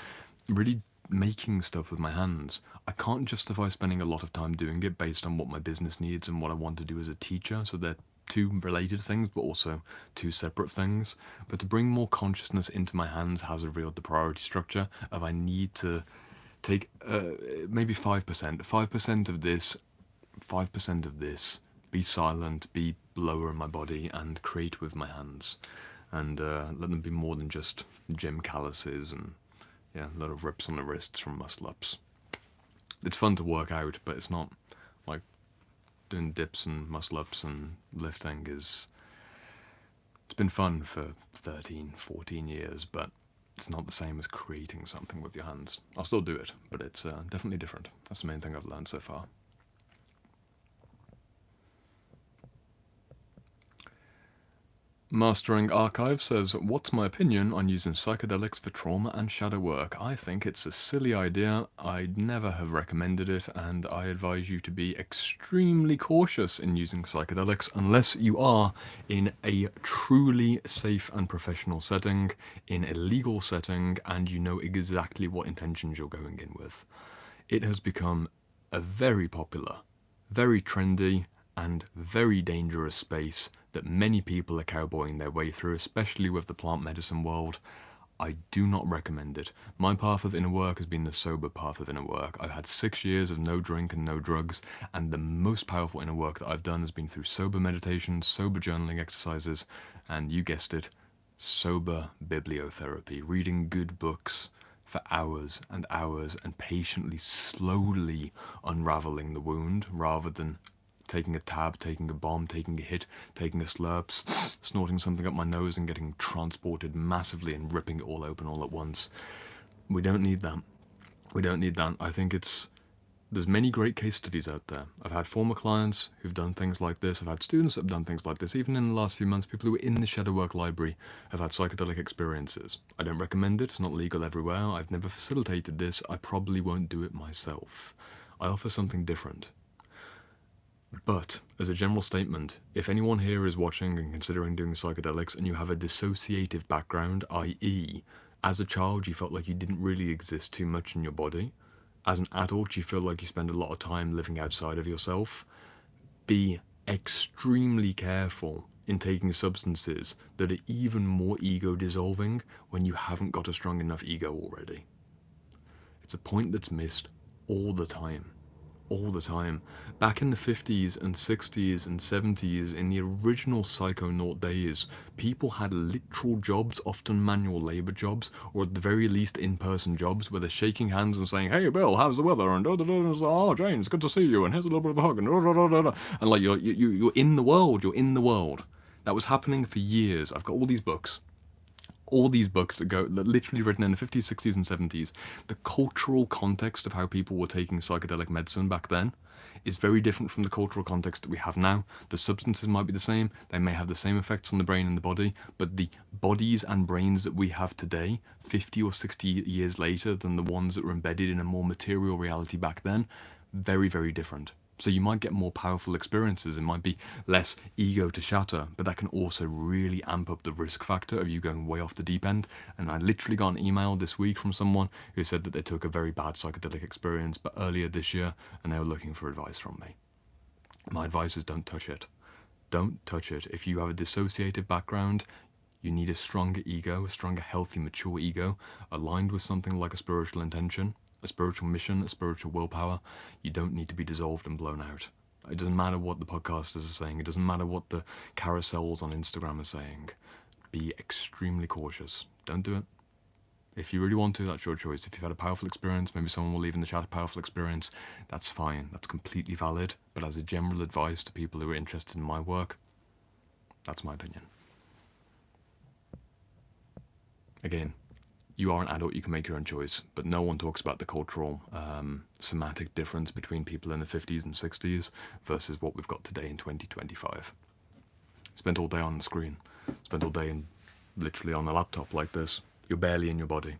really making stuff with my hands. I can't justify spending a lot of time doing it based on what my business needs and what I want to do as a teacher, so they're two related things, but also two separate things. But to bring more consciousness into my hands has revealed the priority structure of I need to take maybe 5%. 5% of this, 5% of this, be silent, be lower in my body, and create with my hands. And let them be more than just gym calluses and a lot of rips on the wrists from muscle-ups. It's fun to work out, but it's not like doing dips and muscle-ups and lifting it's been fun for 13, 14 years, but it's not the same as creating something with your hands. I'll still do it, but it's definitely different. That's the main thing I've learned so far. Mastering Archive says, what's my opinion on using psychedelics for trauma and shadow work? I think it's a silly idea. I'd never have recommended it, and I advise you to be extremely cautious in using psychedelics unless you are in a truly safe and professional setting, in a legal setting, and you know exactly what intentions you're going in with. It has become a very popular, very trendy, and very dangerous space that many people are cowboying their way through, especially with the plant medicine world. I do not recommend it. My path of inner work has been the sober path of inner work. I've had 6 years of no drink and no drugs, and the most powerful inner work that I've done has been through sober meditation, sober journaling exercises, and you guessed it, sober bibliotherapy, reading good books for hours and hours and patiently, slowly unraveling the wound rather than taking a tab, taking a bomb, taking a hit, taking a slurp, snorting something up my nose and getting transported massively and ripping it all open all at once. We don't need that. We don't need that. I think there's many great case studies out there. I've had former clients who've done things like this. I've had students that have done things like this. Even in the last few months, people who are in the shadow work library have had psychedelic experiences. I don't recommend it. It's not legal everywhere. I've never facilitated this. I probably won't do it myself. I offer something different. But, as a general statement, if anyone here is watching and considering doing psychedelics and you have a dissociative background, i.e., as a child you felt like you didn't really exist too much in your body, as an adult you feel like you spend a lot of time living outside of yourself, be extremely careful in taking substances that are even more ego-dissolving when you haven't got a strong enough ego already. It's a point that's missed all the time. All the time. Back in the 50s and 60s and 70s, in the original Psychonaut days, people had literal jobs, often manual labor jobs, or at the very least in-person jobs, where they're shaking hands and saying, "Hey Bill, how's the weather?" and "Oh James, good to see you," and "Here's a little bit of a hug," and like you're in the world. You're in the world. That was happening for years. I've got all these books that literally written in the 50s, 60s, and 70s. The cultural context of how people were taking psychedelic medicine back then is very different from the cultural context that we have now. The substances might be the same, they may have the same effects on the brain and the body, but the bodies and brains that we have today, 50 or 60 years later than the ones that were embedded in a more material reality back then, very, very different. So you might get more powerful experiences. It might be less ego to shatter, but that can also really amp up the risk factor of you going way off the deep end. And I literally got an email this week from someone who said that they took a very bad psychedelic experience, but earlier this year, and they were looking for advice from me. My advice is don't touch it. Don't touch it. If you have a dissociative background, you need a stronger ego, a stronger, healthy, mature ego, aligned with something like a spiritual intention, a spiritual mission, a spiritual willpower. You don't need to be dissolved and blown out. It doesn't matter what the podcasters are saying. It doesn't matter what the carousels on Instagram are saying. Be extremely cautious. Don't do it. If you really want to, that's your choice. If you've had a powerful experience, maybe someone will leave in the chat a powerful experience, that's fine. That's completely valid. But as a general advice to people who are interested in my work, that's my opinion. Again, you are an adult, you can make your own choice, but no one talks about the cultural semantic difference between people in the 50s and 60s versus what we've got today in 2025. Spent all day on the screen, spent all day literally on a laptop like this. You're barely in your body,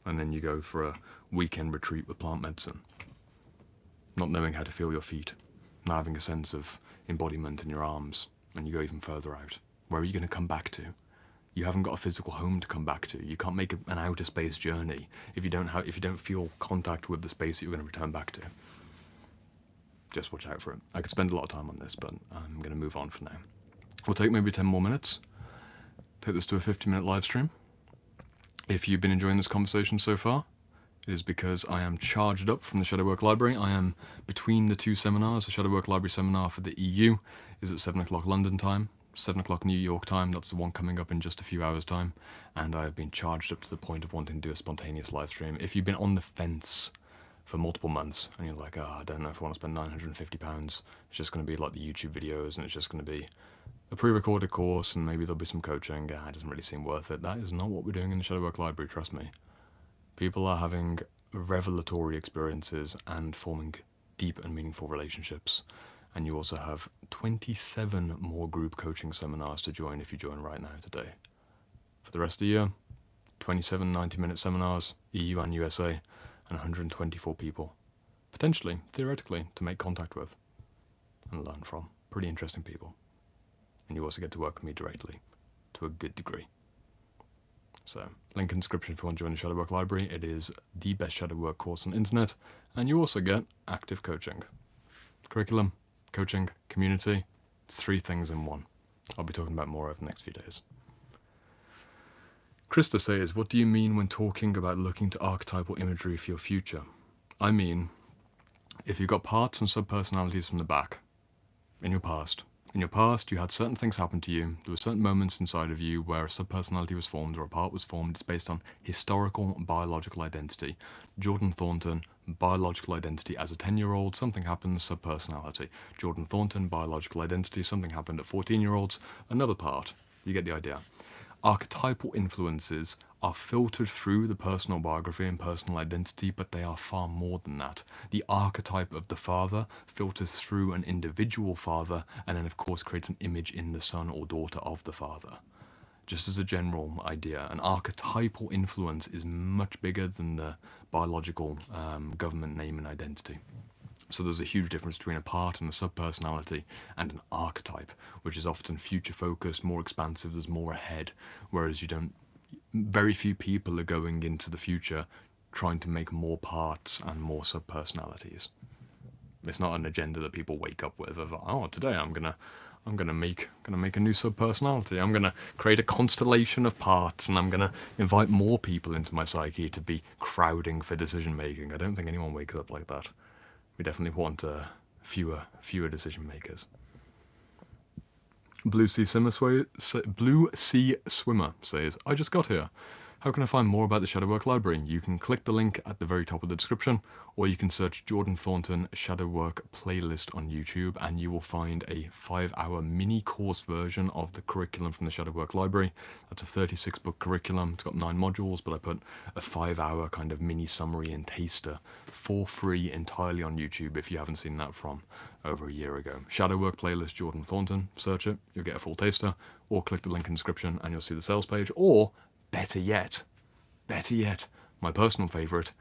and then you go for a weekend retreat with plant medicine, not knowing how to feel your feet, not having a sense of embodiment in your arms, and you go even further out. Where are you going to come back to? You haven't got a physical home to come back to. You can't make an outer space journey if you don't feel contact with the space that you're going to return back to. Just watch out for it. I could spend a lot of time on this, but I'm going to move on for now. We'll take maybe 10 more minutes. Take this to a 50-minute live stream. If you've been enjoying this conversation so far, it is because I am charged up from the Shadowwork Library. I am between the two seminars. The Shadowwork Library seminar for the EU is at 7 o'clock London time, 7 o'clock New York time. That's the one coming up in just a few hours' time. And I have been charged up to the point of wanting to do a spontaneous live stream. If you've been on the fence for multiple months and you're like, I don't know if I want to spend £950, it's just going to be like the YouTube videos and it's just going to be a pre-recorded course and maybe there'll be some coaching. It doesn't really seem worth it. That is not what we're doing in the Shadowwork Library, trust me. People are having revelatory experiences and forming deep and meaningful relationships. And you also have 27 more group coaching seminars to join if you join right now today. For the rest of the year, 27 90-minute seminars, EU and USA, and 124 people, potentially, theoretically, to make contact with and learn from. Pretty interesting people. And you also get to work with me directly, to a good degree. So, link in the description if you want to join the Shadowwork Library. It is the best Shadowwork course on the internet, and you also get active coaching. Curriculum, coaching, community, it's 3 things in one. I'll be talking about more over the next few days. Krista says, what do you mean when talking about looking to archetypal imagery for your future? I mean, if you've got parts and subpersonalities from the back, in your past, you had certain things happen to you. There were certain moments inside of you where a subpersonality was formed or a part was formed. It's based on historical biological identity. Jordan Thornton, biological identity as a 10-year-old, something happened, subpersonality. Jordan Thornton, biological identity, something happened at 14-year-olds, another part. You get the idea. Archetypal influences are filtered through the personal biography and personal identity, but they are far more than that. The archetype of the father filters through an individual father and then of course creates an image in the son or daughter of the father. Just as a general idea, an archetypal influence is much bigger than the biological government name and identity. So there's a huge difference between a part and a subpersonality and an archetype, which is often future-focused, more expansive, there's more ahead, whereas very few people are going into the future trying to make more parts and more subpersonalities. It's not an agenda that people wake up with of, oh, today I'm gonna make a new subpersonality. I'm gonna create a constellation of parts, and I'm gonna invite more people into my psyche to be crowding for decision making. I don't think anyone wakes up like that. We definitely want fewer decision makers. Blue Sea Swimmer says, I just got here. How can I find more about the Shadowwork Library? You can click the link at the very top of the description, or you can search Jordan Thornton Shadowwork playlist on YouTube, and you will find a 5-hour mini course version of the curriculum from the Shadowwork Library. That's a 36-book curriculum. It's got 9 modules, but I put a 5-hour kind of mini summary and taster for free entirely on YouTube if you haven't seen that from over a year ago. Shadowwork playlist Jordan Thornton, search it, you'll get a full taster, or click the link in the description and you'll see the sales page, or better yet, my personal favorite,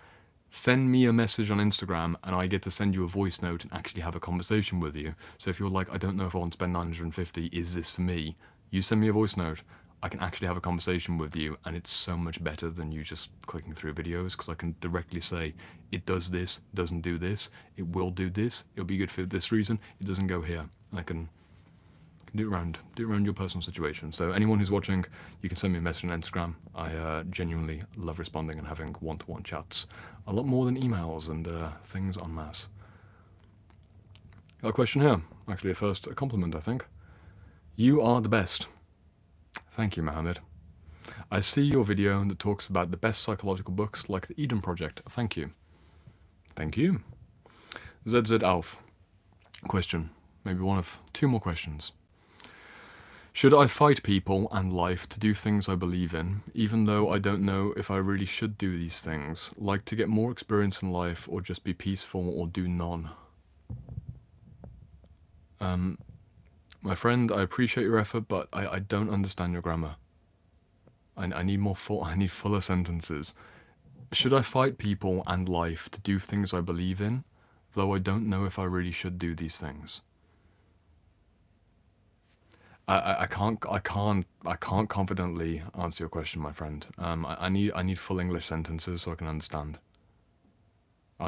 send me a message on Instagram and I get to send you a voice note and actually have a conversation with you. So if you're like, I don't know if I want to spend 950, is this for me? You send me a voice note, I can actually have a conversation with you, and it's so much better than you just clicking through videos, because I can directly say, it does this, doesn't do this, it will do this, it'll be good for this reason, it doesn't go here. And I can do it around your personal situation. So anyone who's watching, you can send me a message on Instagram. I genuinely love responding and having one-to-one chats, a lot more than emails and things en masse. Got a question here, actually a compliment, I think. You are the best. Thank you, Mohammed. I see your video that talks about the best psychological books like the Eden Project. Thank you. Thank you. ZZ Alf. Question. Maybe one of two more questions. Should I fight people and life to do things I believe in, even though I don't know if I really should do these things, like to get more experience in life or just be peaceful or do none? My friend, I appreciate your effort, but I don't understand your grammar. I need I need fuller sentences. Should I fight people and life to do things I believe in, though I don't know if I really should do these things? I can't confidently answer your question, my friend. I need full English sentences so I can understand.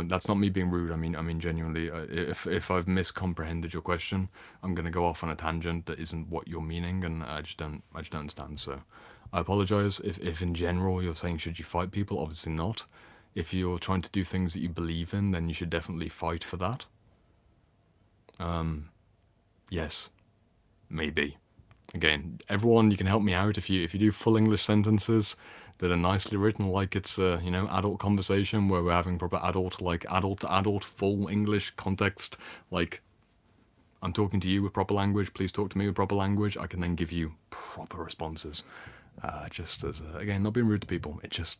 That's not me being rude. I mean genuinely. If I've miscomprehended your question, I'm gonna go off on a tangent that isn't what you're meaning, and I just don't understand. So, I apologize. If in general you're saying should you fight people, obviously not. If you're trying to do things that you believe in, then you should definitely fight for that. Yes, maybe. Again, everyone, you can help me out if you do full English sentences that are nicely written, like it's a adult conversation where we're having proper adult to adult full English context. Like, I'm talking to you with proper language. Please talk to me with proper language. I can then give you proper responses. Just as again, not being rude to people. It's just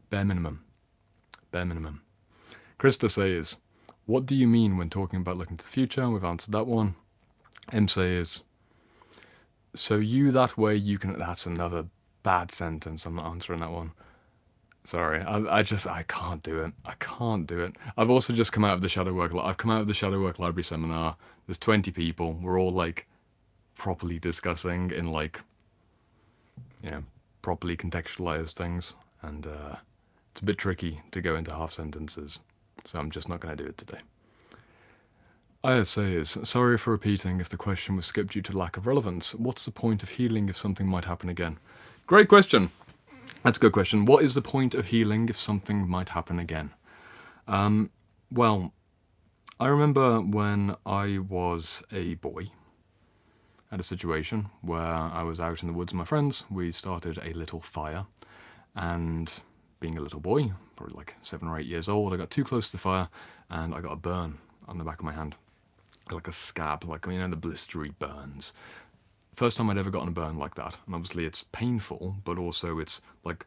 bare minimum. Bare minimum. Krista says, "What do you mean when talking about looking to the future?" We've answered that one. M says, "So you that way you can..." That's another bad sentence. I'm not answering that one. Sorry, I can't do it. I can't do it. I've also just come out of the Shadow Work. I've come out of the Shadow Work Library seminar. There's 20 people. We're all like properly discussing in like, properly contextualized things, and it's a bit tricky to go into half sentences. So I'm just not going to do it today. ISA is, sorry for repeating if the question was skipped due to lack of relevance. What's the point of healing if something might happen again? Great question. That's a good question. What is the point of healing if something might happen again? Well, I remember when I was a boy, I had a situation where I was out in the woods with my friends. We started a little fire, and being a little boy, probably like 7 or 8 years old, I got too close to the fire and I got a burn on the back of my hand. Like a scab, like, the blistery burns. First time I'd ever gotten a burn like that, and obviously it's painful, but also it's like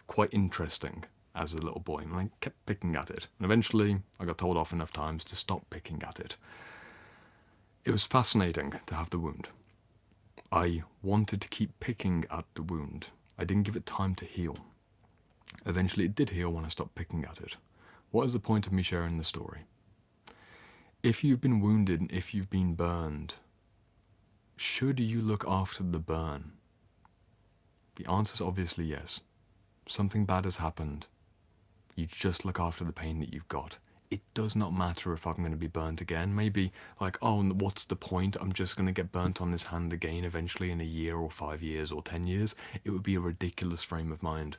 quite interesting as a little boy, and I kept picking at it, and eventually I got told off enough times to stop picking at it. It was fascinating to have the wound. I wanted to keep picking at the wound. I didn't give it time to heal. Eventually it did heal when I stopped picking at it. What is the point of me sharing the story? If you've been wounded and if you've been burned, should you look after the burn? The answer is obviously yes. Something bad has happened. You just look after the pain that you've got. It does not matter if I'm going to be burnt again. Maybe like, oh, what's the point? I'm just going to get burnt on this hand again eventually in a year or 5 years or 10 years. It would be a ridiculous frame of mind.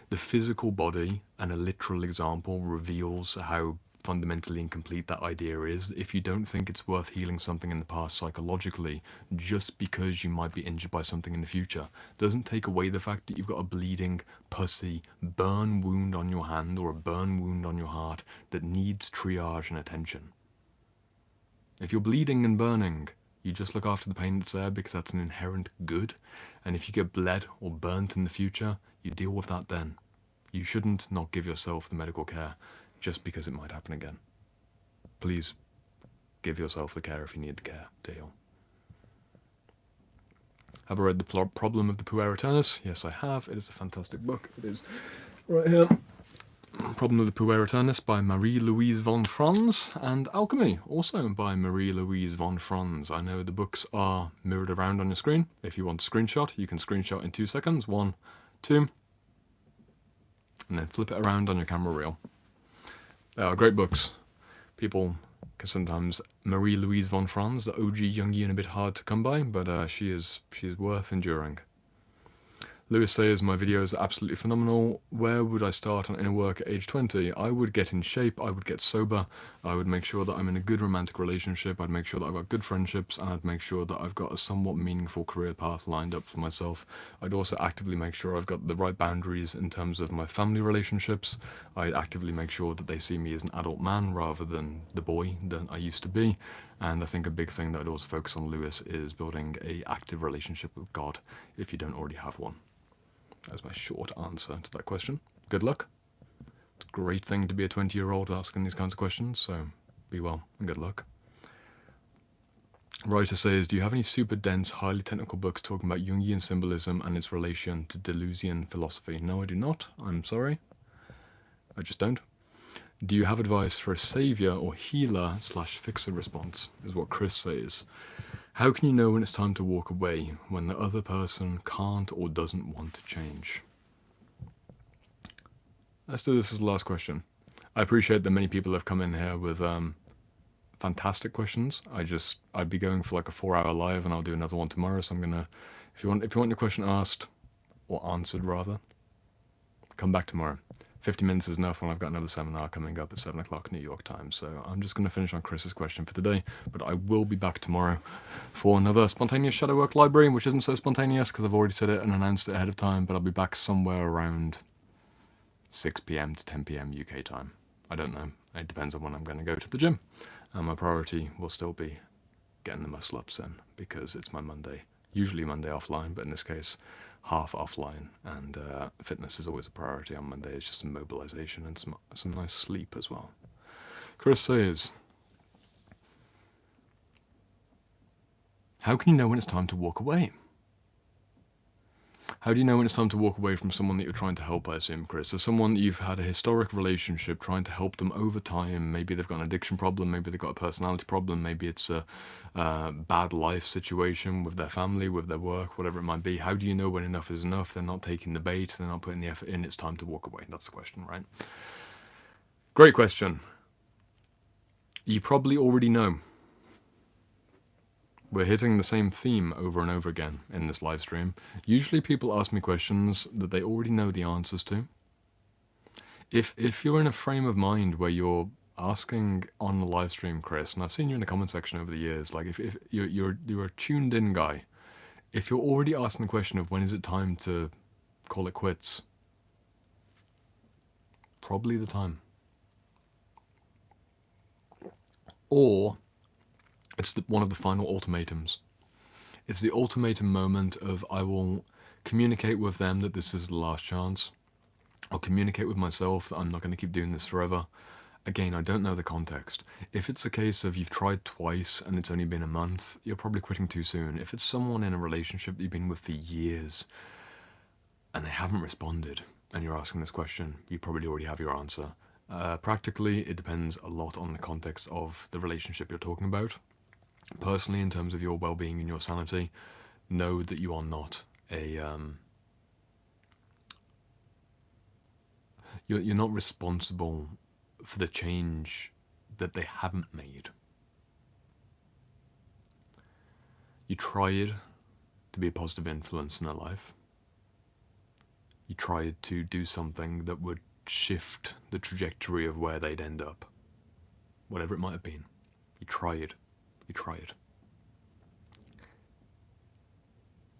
The physical body, and a literal example, reveals how fundamentally incomplete that idea is. If you don't think it's worth healing something in the past psychologically just because you might be injured by something in the future, doesn't take away the fact that you've got a bleeding, pussy, burn wound on your hand or a burn wound on your heart that needs triage and attention. If you're bleeding and burning, you just look after the pain that's there because that's an inherent good, and if you get bled or burnt in the future, you deal with that then. You shouldn't not give yourself the medical care just because it might happen again. Please give yourself the care if you need the care to heal. Have I read The Problem of the Puer Eternus? Yes, I have. It is a fantastic book. It is right here. Problem of the Puer Eternus by Marie-Louise von Franz, and Alchemy, also by Marie-Louise von Franz. I know the books are mirrored around on your screen. If you want to screenshot, you can screenshot in 2 seconds. 1, 2, and then flip it around on your camera reel. They are great books. People can sometimes Marie-Louise von Franz, the OG Jungian, a bit hard to come by, but she is worth enduring. Lewis says, my videos are absolutely phenomenal. Where would I start on inner work at age 20? I would get in shape, I would get sober, I would make sure that I'm in a good romantic relationship, I'd make sure that I've got good friendships, and I'd make sure that I've got a somewhat meaningful career path lined up for myself. I'd also actively make sure I've got the right boundaries in terms of my family relationships. I'd actively make sure that they see me as an adult man rather than the boy that I used to be. And I think a big thing that I'd also focus on, Lewis, is building an active relationship with God if you don't already have one. That's my short answer to that question. Good luck. It's a great thing to be a 20-year-old asking these kinds of questions, so be well and good luck. Writer says, do you have any super dense, highly technical books talking about Jungian symbolism and its relation to Deleuzian philosophy? No, I do not. I'm sorry. I just don't. Do you have advice for a savior or healer / fixer response, is what Chris says. How can you know when it's time to walk away, when the other person can't or doesn't want to change? Let's do this as the last question. I appreciate that many people have come in here with fantastic questions. I'd be going for like a 4-hour live, and I'll do another one tomorrow. So I'm gonna, if you want your question asked or answered rather, come back tomorrow. 50 minutes is enough when I've got another seminar coming up at 7 o'clock New York time. So I'm just going to finish on Chris's question for today, but I will be back tomorrow for another spontaneous shadow work library, which isn't so spontaneous because I've already said it and announced it ahead of time, but I'll be back somewhere around 6 p.m. to 10 p.m. UK time. I don't know. It depends on when I'm going to go to the gym. And my priority will still be getting the muscle ups in because it's my Monday, usually Monday offline, but in this case, half offline, and fitness is always a priority on Monday. It's just some mobilization and some nice sleep as well. Chris says, how can you know when it's time to walk away? How do you know when it's time to walk away from someone that you're trying to help, I assume, Chris? So someone that you've had a historic relationship, trying to help them over time. Maybe they've got an addiction problem, maybe they've got a personality problem, maybe it's a bad life situation with their family, with their work, whatever it might be. How do you know when enough is enough? They're not taking the bait, they're not putting the effort in, it's time to walk away. That's the question, right? Great question. You probably already know. We're hitting the same theme over and over again in this live stream. Usually people ask me questions that they already know the answers to. If you're in a frame of mind where you're asking on the live stream, Chris, and I've seen you in the comment section over the years, like if you're a tuned in guy, if you're already asking the question of when is it time to call it quits, probably the time. Or it's one of the final ultimatums. It's the ultimatum moment of I will communicate with them that this is the last chance. I'll communicate with myself that I'm not going to keep doing this forever. Again, I don't know the context. If it's a case of you've tried twice and it's only been a month, you're probably quitting too soon. If it's someone in a relationship that you've been with for years and they haven't responded and you're asking this question, you probably already have your answer. Practically, it depends a lot on the context of the relationship you're talking about. Personally, in terms of your well-being and your sanity, know that you are not you're not responsible for the change that they haven't made. You tried to be a positive influence in their life. You tried to do something that would shift the trajectory of where they'd end up. Whatever it might have been. You tried. You tried.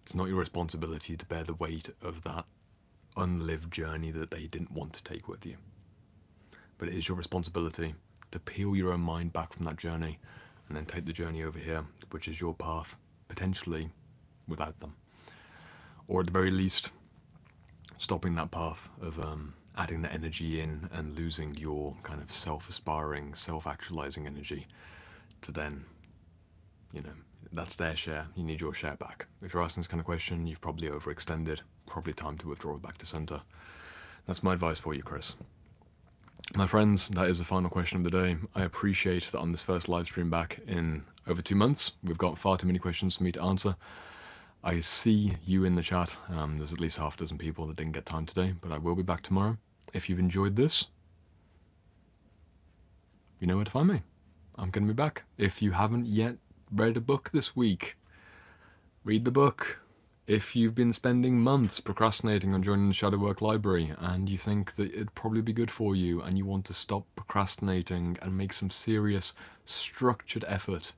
It's not your responsibility to bear the weight of that unlived journey that they didn't want to take with you. But it is your responsibility to peel your own mind back from that journey and then take the journey over here, which is your path, potentially without them. Or at the very least, stopping that path of adding the energy in and losing your kind of self-aspiring, self-actualizing energy to then, that's their share. You need your share back. If you're asking this kind of question, you've probably overextended. Probably time to withdraw back to center. That's my advice for you, Chris. My friends, that is the final question of the day. I appreciate that on this first live stream back in over 2 months, we've got far too many questions for me to answer. I see you in the chat. There's at least half a dozen people that didn't get time today, but I will be back tomorrow. If you've enjoyed this, you know where to find me. I'm going to be back. If you haven't yet read a book this week, read the book. If you've been spending months procrastinating on joining the Shadow Work Library and you think that it'd probably be good for you and you want to stop procrastinating and make some serious, structured effort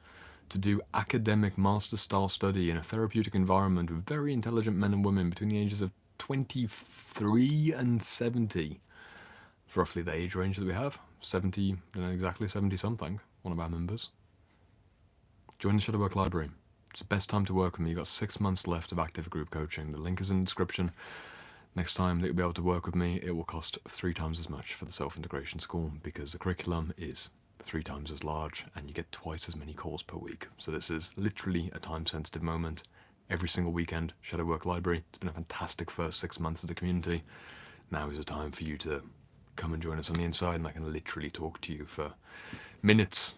to do academic master-style study in a therapeutic environment with very intelligent men and women between the ages of 23 and 70, it's roughly the age range that we have, 70, I don't know exactly, 70-something, one of our members. Join the Shadow Work Library. It's the best time to work with me. You've got 6 months left of active group coaching. The link is in the description. Next time that you'll be able to work with me, it will cost 3 times as much for the self-integration school because the curriculum is 3 times as large and you get twice as many calls per week. So this is literally a time-sensitive moment. Every single weekend, Shadow Work Library. It's been a fantastic first 6 months of the community. Now is the time for you to come and join us on the inside, and I can literally talk to you for minutes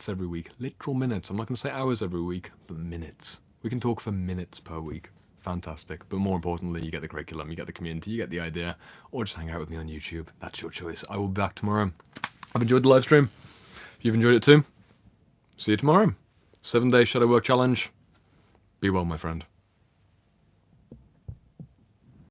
every week, literal minutes. I'm not going to say hours every week, but minutes. We can talk for minutes per week. Fantastic. But more importantly, you get the curriculum, you get the community, you get the idea, or just hang out with me on YouTube. That's your choice. I will be back tomorrow. I've enjoyed the live stream. If you've enjoyed it too, see you tomorrow. 7-day Shadow Work Challenge. Be well, my friend.